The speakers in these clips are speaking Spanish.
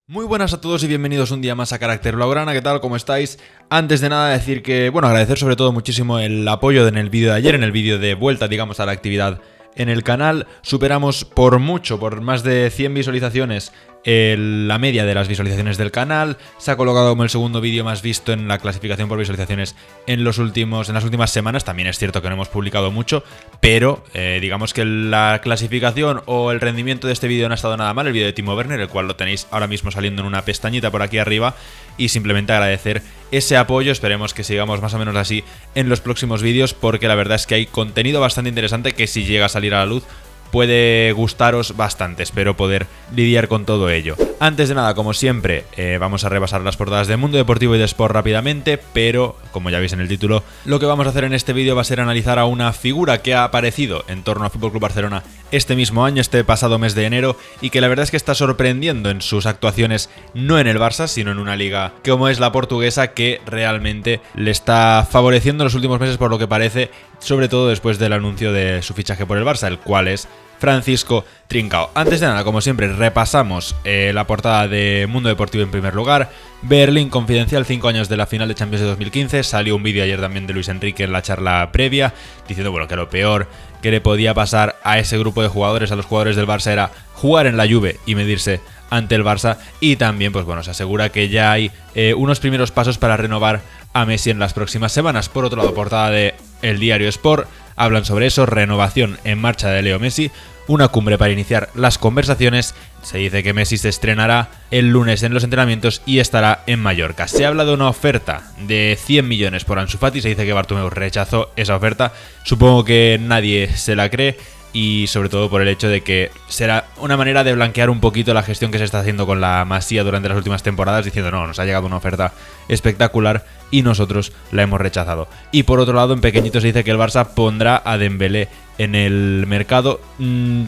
Muy buenas a todos y bienvenidos un día más a Carácter Blaugrana. ¿Qué tal? ¿Cómo estáis? Antes de nada decir que, agradecer sobre todo muchísimo el apoyo en el vídeo de ayer, en el vídeo de vuelta, digamos, a la actividad en el canal. Superamos por mucho, por más de 100 visualizaciones, la media de las visualizaciones del canal. Se ha colocado como el segundo vídeo más visto en la clasificación por visualizaciones en las últimas semanas. También es cierto que no hemos publicado mucho, pero digamos que la clasificación o el rendimiento de este vídeo no ha estado nada mal. El vídeo de Timo Werner, el cual lo tenéis ahora mismo saliendo en una pestañita por aquí arriba. Y simplemente agradecer ese apoyo. Esperemos que sigamos más o menos así en los próximos vídeos, porque la verdad es que hay contenido bastante interesante que, si llega a salir a la luz, puede gustaros bastante. Espero poder lidiar con todo ello. Antes de nada, como siempre, vamos a repasar las portadas de Mundo Deportivo y de Sport rápidamente, pero como ya veis en el título, lo que vamos a hacer en este vídeo va a ser analizar a una figura que ha aparecido en torno a FC Barcelona este mismo año, este pasado mes de enero, y que la verdad es que está sorprendiendo en sus actuaciones, no en el Barça, sino en una liga como es la portuguesa, que realmente le está favoreciendo en los últimos meses, por lo que parece, sobre todo después del anuncio de su fichaje por el Barça, el cual es Francisco Trincao. Antes de nada, como siempre, repasamos la portada de Mundo Deportivo en primer lugar. Berlín confidencial, 5 años de la final de Champions de 2015. Salió un vídeo ayer también de Luis Enrique en la charla previa, diciendo que lo peor que le podía pasar a ese grupo de jugadores, a los jugadores del Barça, era jugar en la Juve y medirse ante el Barça. Y también, se asegura que ya hay unos primeros pasos para renovar a Messi en las próximas semanas. Por otro lado, portada de El Diario Sport, hablan sobre eso: renovación en marcha de Leo Messi, una cumbre para iniciar las conversaciones. Se dice que Messi se estrenará el lunes en los entrenamientos y estará en Mallorca. Se habla de una oferta de 100 millones por Ansu Fati. Se dice que Bartomeu rechazó esa oferta. Supongo que nadie se la cree, y sobre todo por el hecho de que será una manera de blanquear un poquito la gestión que se está haciendo con la Masía durante las últimas temporadas, diciendo: no, nos ha llegado una oferta espectacular y nosotros la hemos rechazado. Y por otro lado, en pequeñito, se dice que el Barça pondrá a Dembélé en el mercado.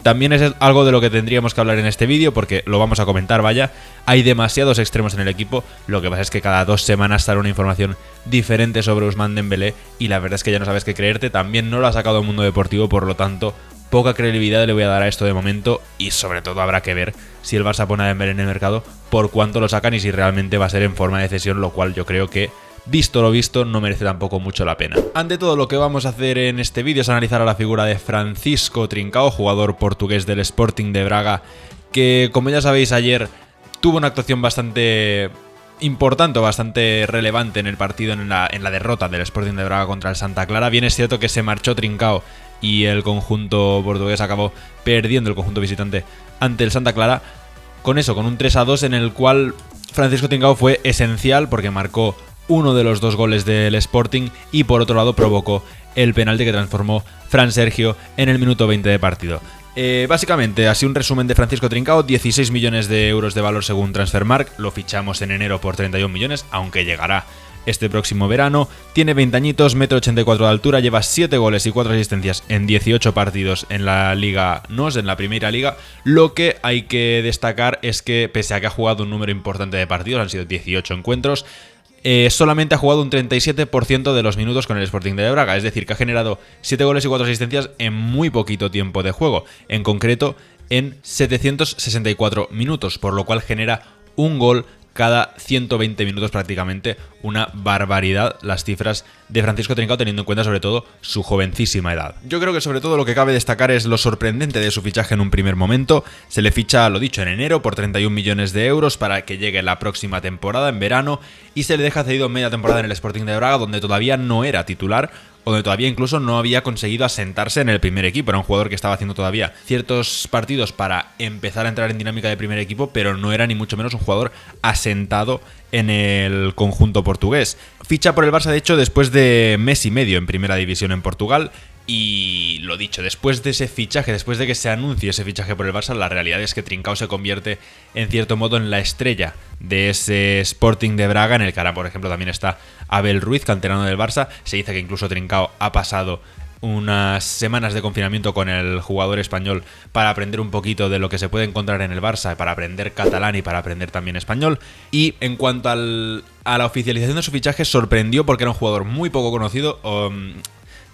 También es algo de lo que tendríamos que hablar en este vídeo, porque lo vamos a comentar. Hay demasiados extremos en el equipo. Lo que pasa es que cada 2 semanas sale una información diferente sobre Ousmane Dembélé, y la verdad es que ya no sabes qué creerte. También no lo ha sacado el Mundo Deportivo, por lo tanto, poca credibilidad le voy a dar a esto de momento, y sobre todo habrá que ver si el Barça pone a Dembélé en el mercado, por cuánto lo sacan y si realmente va a ser en forma de cesión, lo cual yo creo que, visto lo visto, no merece tampoco mucho la pena. Ante todo, lo que vamos a hacer en este vídeo es analizar a la figura de Francisco Trincao, jugador portugués del Sporting de Braga, que, como ya sabéis, ayer tuvo una actuación bastante importante, bastante relevante en el partido, en la derrota del Sporting de Braga contra el Santa Clara. Bien es cierto que se marchó Trincao y el conjunto portugués acabó perdiendo, el conjunto visitante, ante el Santa Clara, con un 3-2 en el cual Francisco Trincao fue esencial, porque marcó uno de los 2 goles del Sporting y por otro lado provocó el penalti que transformó Fran Sergio en el minuto 20 de partido. Básicamente, así un resumen de Francisco Trincao: 16 millones de euros de valor según Transfermarkt. Lo fichamos en enero por 31 millones, aunque llegará este próximo verano. Tiene 20 añitos, 1,84 m de altura, lleva 7 goles y 4 asistencias en 18 partidos en la Liga NOS, en la Primera Liga. Lo que hay que destacar es que, pese a que ha jugado un número importante de partidos, han sido 18 encuentros, solamente ha jugado un 37% de los minutos con el Sporting de Braga, es decir, que ha generado 7 goles y 4 asistencias en muy poquito tiempo de juego, en concreto en 764 minutos, por lo cual genera un gol cada 120 minutos prácticamente. Una barbaridad las cifras de Francisco Trincao, teniendo en cuenta sobre todo su jovencísima edad. Yo creo que sobre todo lo que cabe destacar es lo sorprendente de su fichaje en un primer momento. Se le ficha, lo dicho, en enero por 31 millones de euros para que llegue la próxima temporada, en verano, y se le deja cedido media temporada en el Sporting de Braga, donde todavía no era titular, donde todavía incluso no había conseguido asentarse en el primer equipo. Era un jugador que estaba haciendo todavía ciertos partidos para empezar a entrar en dinámica de primer equipo, pero no era ni mucho menos un jugador asentado en el conjunto portugués. Ficha por el Barça, de hecho, después de mes y medio en primera división en Portugal. Y lo dicho, después de ese fichaje, después de que se anuncie ese fichaje por el Barça, la realidad es que Trincao se convierte en cierto modo en la estrella de ese Sporting de Braga, en el que ahora, por ejemplo, también está Abel Ruiz, canterano del Barça. Se dice que incluso Trincao ha pasado unas semanas de confinamiento con el jugador español para aprender un poquito de lo que se puede encontrar en el Barça, para aprender catalán y para aprender también español. Y en cuanto a la oficialización de su fichaje, sorprendió porque era un jugador muy poco conocido,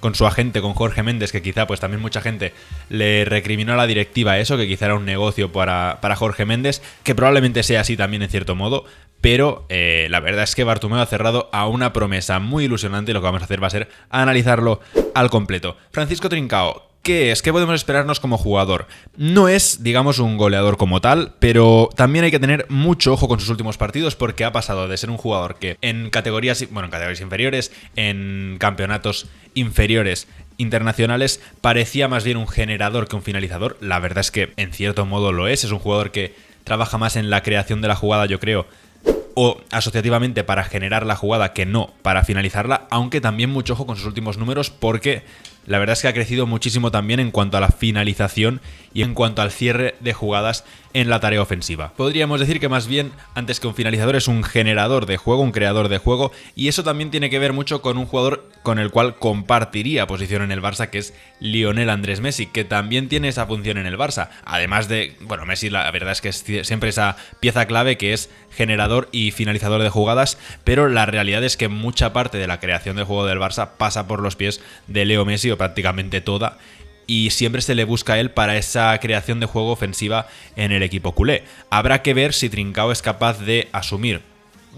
con su agente, con Jorge Méndez, que quizá pues también mucha gente le recriminó a la directiva eso, que quizá era un negocio para Jorge Méndez, que probablemente sea así también en cierto modo, pero la verdad es que Bartomeu ha cerrado a una promesa muy ilusionante y lo que vamos a hacer va a ser analizarlo al completo. Francisco Trincao, ¿qué es? ¿Qué podemos esperarnos como jugador? No es, digamos, un goleador como tal, pero también hay que tener mucho ojo con sus últimos partidos porque ha pasado de ser un jugador que en categorías inferiores, en campeonatos inferiores internacionales, parecía más bien un generador que un finalizador. La verdad es que en cierto modo lo es un jugador que trabaja más en la creación de la jugada, yo creo, o asociativamente para generar la jugada que no para finalizarla, aunque también mucho ojo con sus últimos números porque la verdad es que ha crecido muchísimo también en cuanto a la finalización y en cuanto al cierre de jugadas en la tarea ofensiva. Podríamos decir que más bien, antes que un finalizador, es un generador de juego, un creador de juego, y eso también tiene que ver mucho con un jugador con el cual compartiría posición en el Barça, que es Lionel Andrés Messi, que también tiene esa función en el Barça. Además de, bueno, Messi la verdad es que es siempre esa pieza clave que es generador y finalizador de jugadas, pero la realidad es que mucha parte de la creación del juego del Barça pasa por los pies de Leo Messi, o prácticamente toda, y siempre se le busca a él para esa creación de juego ofensiva en el equipo culé. Habrá que ver si Trincao es capaz de asumir,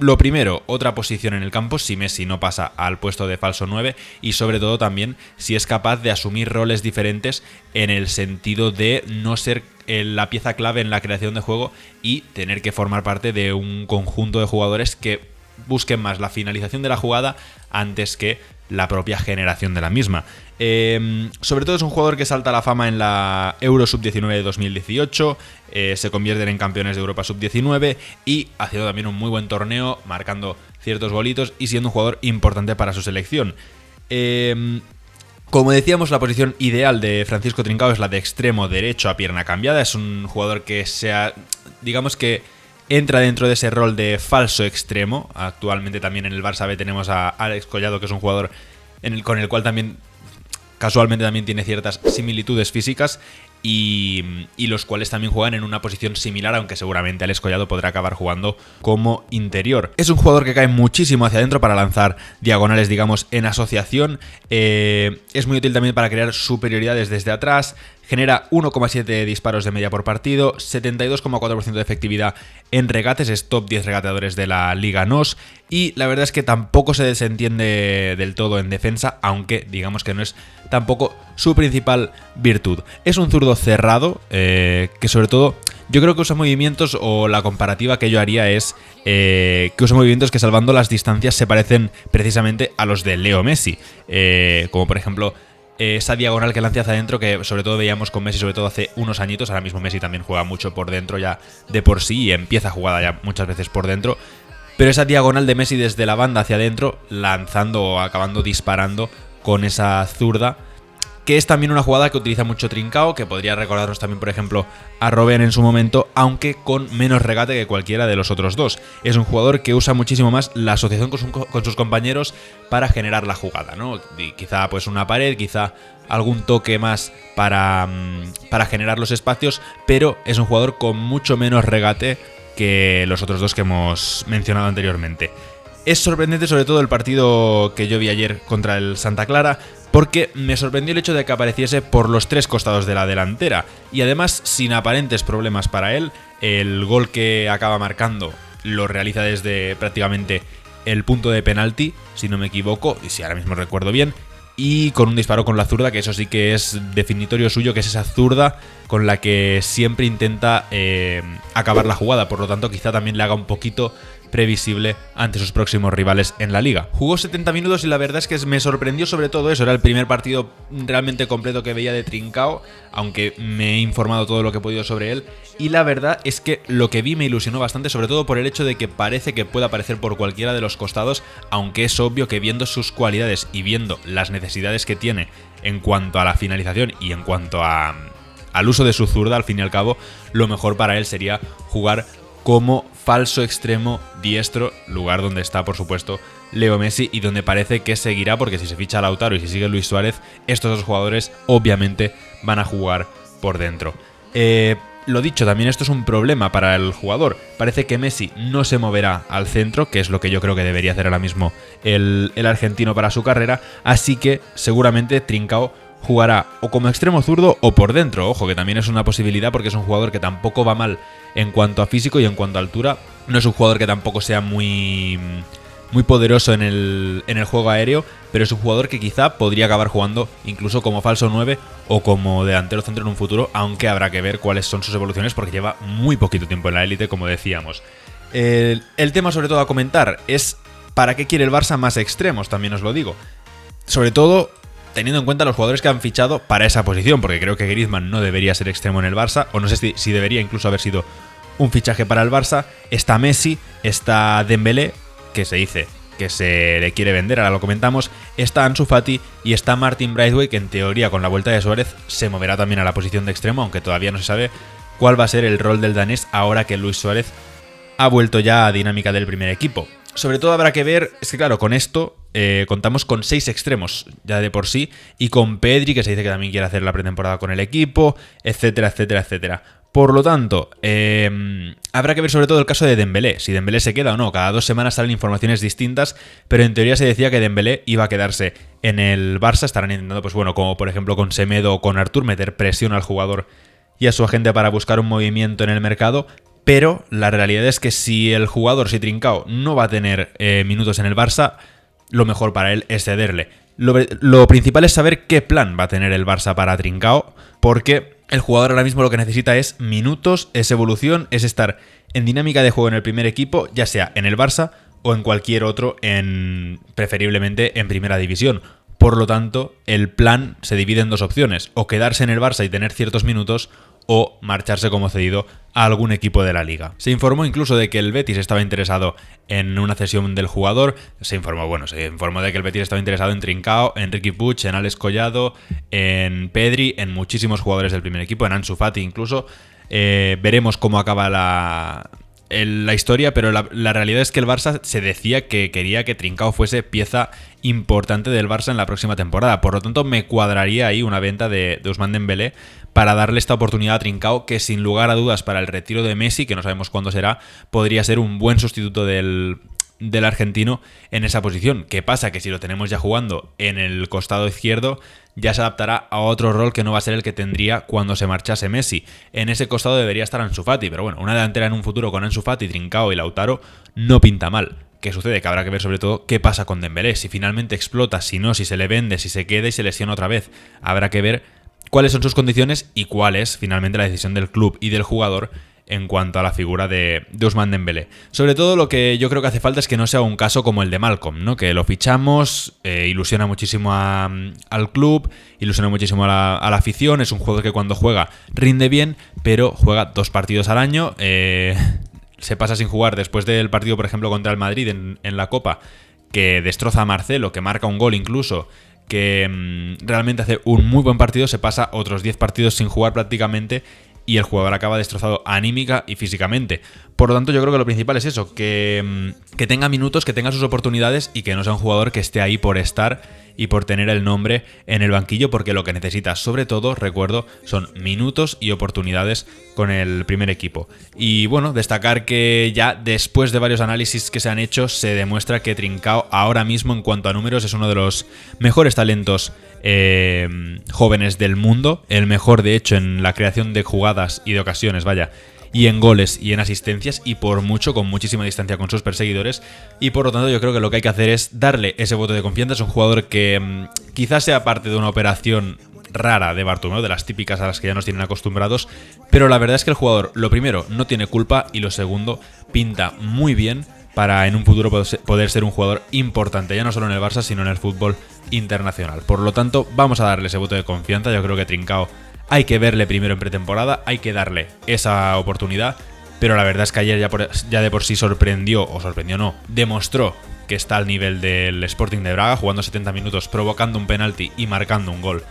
lo primero, otra posición en el campo si Messi no pasa al puesto de falso 9, y sobre todo también si es capaz de asumir roles diferentes en el sentido de no ser la pieza clave en la creación de juego y tener que formar parte de un conjunto de jugadores que busquen más la finalización de la jugada antes que la propia generación de la misma. Sobre todo es un jugador que salta a la fama en la Euro Sub-19 de 2018, se convierten en campeones de Europa Sub-19 y haciendo también un muy buen torneo, marcando ciertos golitos y siendo un jugador importante para su selección. Como decíamos, la posición ideal de Francisco Trincao es la de extremo derecho a pierna cambiada. Es un jugador que digamos que entra dentro de ese rol de falso extremo. Actualmente también en el Barça B tenemos a Alex Collado, que es un jugador con el cual también casualmente también tiene ciertas similitudes físicas y los cuales también juegan en una posición similar, aunque seguramente Alex Collado podrá acabar jugando como interior. Es un jugador que cae muchísimo hacia adentro para lanzar diagonales, digamos, en asociación. Es muy útil también para crear superioridades desde atrás. Genera 1,7 disparos de media por partido, 72,4% de efectividad en regates, es top 10 regateadores de la Liga NOS, y la verdad es que tampoco se desentiende del todo en defensa, aunque digamos que no es tampoco su principal virtud. Es un zurdo cerrado, que sobre todo yo creo que usa movimientos, o la comparativa que yo haría es que usa movimientos que, salvando las distancias, se parecen precisamente a los de Leo Messi, como por ejemplo esa diagonal que lanza hacia adentro, que sobre todo veíamos con Messi, sobre todo hace unos añitos. Ahora mismo Messi también juega mucho por dentro ya de por sí y empieza jugada ya muchas veces por dentro, pero esa diagonal de Messi desde la banda hacia adentro, lanzando o acabando disparando con esa zurda, que es también una jugada que utiliza mucho Trincao, que podría recordarnos también, por ejemplo, a Robben en su momento, aunque con menos regate que cualquiera de los otros dos. Es un jugador que usa muchísimo más la asociación con sus compañeros para generar la jugada, ¿no? Y quizá pues una pared, quizá algún toque más para generar los espacios, pero es un jugador con mucho menos regate que los otros dos que hemos mencionado anteriormente. Es sorprendente sobre todo el partido que yo vi ayer contra el Santa Clara, porque me sorprendió el hecho de que apareciese por los tres costados de la delantera y además sin aparentes problemas para él. El gol que acaba marcando lo realiza desde prácticamente el punto de penalti, si no me equivoco, y si ahora mismo recuerdo bien, y con un disparo con la zurda, que eso sí que es definitorio suyo, que es esa zurda con la que siempre intenta acabar la jugada. Por lo tanto, quizá también le haga un poquito previsible ante sus próximos rivales en la liga. Jugó 70 minutos y la verdad es que me sorprendió sobre todo eso. Era el primer partido realmente completo que veía de Trincao, aunque me he informado todo lo que he podido sobre él, y la verdad es que lo que vi me ilusionó bastante, sobre todo por el hecho de que parece que puede aparecer por cualquiera de los costados, aunque es obvio que viendo sus cualidades y viendo las necesidades que tiene en cuanto a la finalización y en cuanto al uso de su zurda, al fin y al cabo, lo mejor para él sería jugar como falso extremo diestro, lugar donde está, por supuesto, Leo Messi y donde parece que seguirá, porque si se ficha a Lautaro y si sigue Luis Suárez, estos dos jugadores obviamente van a jugar por dentro. lo dicho, también esto es un problema para el jugador. Parece que Messi no se moverá al centro, que es lo que yo creo que debería hacer ahora mismo el argentino para su carrera, así que seguramente Trincao jugará o como extremo zurdo o por dentro. Ojo, que también es una posibilidad porque es un jugador que tampoco va mal en cuanto a físico y en cuanto a altura. No es un jugador que tampoco sea muy poderoso en el juego aéreo, pero es un jugador que quizá podría acabar jugando incluso como falso 9 o como delantero centro en un futuro, aunque habrá que ver cuáles son sus evoluciones porque lleva muy poquito tiempo en la élite, como decíamos. El tema sobre todo a comentar es ¿para qué quiere el Barça más extremos? También os lo digo. Sobre todo teniendo en cuenta los jugadores que han fichado para esa posición, porque creo que Griezmann no debería ser extremo en el Barça, o no sé si debería incluso haber sido un fichaje para el Barça. Está Messi, está Dembélé, que se dice que se le quiere vender, ahora lo comentamos, está Ansu Fati y está Martin Braithwaite, que en teoría con la vuelta de Suárez se moverá también a la posición de extremo, aunque todavía no se sabe cuál va a ser el rol del danés ahora que Luis Suárez ha vuelto ya a dinámica del primer equipo. Sobre todo habrá que ver, es que claro, con esto contamos con 6 extremos ya de por sí, y con Pedri, que se dice que también quiere hacer la pretemporada con el equipo, etcétera, etcétera, etcétera. Por lo tanto, habrá que ver sobre todo el caso de Dembélé, si Dembélé se queda o no. Cada 2 semanas salen informaciones distintas, pero en teoría se decía que Dembélé iba a quedarse en el Barça. Estarán intentando, pues bueno, como por ejemplo con Semedo o con Artur, meter presión al jugador y a su agente para buscar un movimiento en el mercado. Pero la realidad es que si el jugador, si Trincao, no va a tener minutos en el Barça, lo mejor para él es cederle. Lo principal es saber qué plan va a tener el Barça para Trincao, porque el jugador ahora mismo lo que necesita es minutos, es evolución, es estar en dinámica de juego en el primer equipo, ya sea en el Barça o en cualquier otro, preferiblemente en primera división. Por lo tanto, el plan se divide en 2 opciones, o quedarse en el Barça y tener ciertos minutos, o marcharse como cedido a algún equipo de la liga. Se informó incluso de que el Betis estaba interesado en una cesión del jugador. Se informó de que el Betis estaba interesado en Trincao, en Riqui Puig, en Alex Collado, en Pedri, en muchísimos jugadores del primer equipo, en Ansu Fati incluso. Veremos cómo acaba la historia, pero la realidad es que el Barça se decía que quería que Trincao fuese pieza importante del Barça en la próxima temporada. Por lo tanto, me cuadraría ahí una venta de Ousmane Dembélé para darle esta oportunidad a Trincao, que sin lugar a dudas para el retiro de Messi, que no sabemos cuándo será, podría ser un buen sustituto del argentino en esa posición. ¿Qué pasa? Que si lo tenemos ya jugando en el costado izquierdo, ya se adaptará a otro rol que no va a ser el que tendría cuando se marchase Messi. En ese costado debería estar Ansu Fati, pero bueno, una delantera en un futuro con Ansu Fati, Trincao y Lautaro no pinta mal. ¿Qué sucede? Que habrá que ver sobre todo qué pasa con Dembélé, si finalmente explota, si no, si se le vende, si se queda y se lesiona otra vez. Habrá que ver cuáles son sus condiciones y cuál es finalmente la decisión del club y del jugador en cuanto a la figura de Ousmane Dembélé. Sobre todo lo que yo creo que hace falta es que no sea un caso como el de Malcolm, ¿no? Que lo fichamos, ilusiona muchísimo al club, ilusiona muchísimo a la afición, es un jugador que cuando juega rinde bien, pero juega 2 partidos al año, se pasa sin jugar después del partido, por ejemplo, contra el Madrid en la Copa, que destroza a Marcelo, que marca un gol incluso, que realmente hace un muy buen partido, se pasa otros 10 partidos sin jugar prácticamente y el jugador acaba destrozado anímica y físicamente. Por lo tanto, yo creo que lo principal es eso, que tenga minutos, que tenga sus oportunidades y que no sea un jugador que esté ahí por estar y por tener el nombre en el banquillo, porque lo que necesita, sobre todo, recuerdo, son minutos y oportunidades con el primer equipo. Y bueno, destacar que ya después de varios análisis que se han hecho, se demuestra que Trincao ahora mismo, en cuanto a números, es uno de los mejores talentos jóvenes del mundo, el mejor de hecho en la creación de jugadas y de ocasiones, y en goles y en asistencias, y por mucho, con muchísima distancia con sus perseguidores, y por lo tanto yo creo que lo que hay que hacer es darle ese voto de confianza. Es un jugador que quizás sea parte de una operación rara de Bartomeu, de las típicas a las que ya nos tienen acostumbrados, pero la verdad es que el jugador, lo primero, no tiene culpa, y lo segundo, pinta muy bien para en un futuro poder ser un jugador importante, ya no solo en el Barça, sino en el fútbol internacional. Por lo tanto, vamos a darle ese voto de confianza. Yo creo que Trincao hay que verle primero en pretemporada, hay que darle esa oportunidad, pero la verdad es que ayer ya de por sí demostró que está al nivel del Sporting de Braga, jugando 70 minutos, provocando un penalti y marcando un gol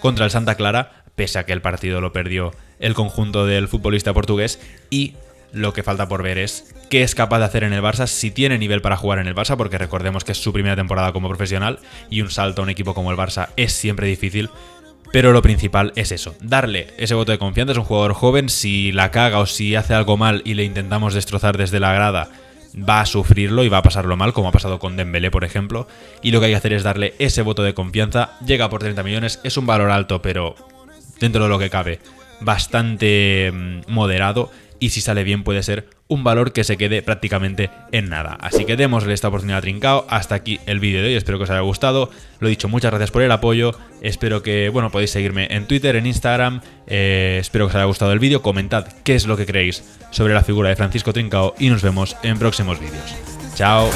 contra el Santa Clara, pese a que el partido lo perdió el conjunto del futbolista portugués. Y lo que falta por ver es qué es capaz de hacer en el Barça, si tiene nivel para jugar en el Barça, porque recordemos que es su primera temporada como profesional y un salto a un equipo como el Barça es siempre difícil. Pero lo principal es eso, darle ese voto de confianza. Es un jugador joven, si la caga o si hace algo mal y le intentamos destrozar desde la grada, va a sufrirlo y va a pasarlo mal, como ha pasado con Dembélé, por ejemplo. Y lo que hay que hacer es darle ese voto de confianza. Llega por 30 millones, es un valor alto, pero dentro de lo que cabe, bastante moderado. Y si sale bien puede ser un valor que se quede prácticamente en nada. Así que démosle esta oportunidad a Trincao. Hasta aquí el vídeo de hoy, espero que os haya gustado. Lo dicho, muchas gracias por el apoyo. Espero que, bueno, podéis seguirme en Twitter, en Instagram. Espero que os haya gustado el vídeo. Comentad qué es lo que creéis sobre la figura de Francisco Trincao y nos vemos en próximos vídeos. Chao.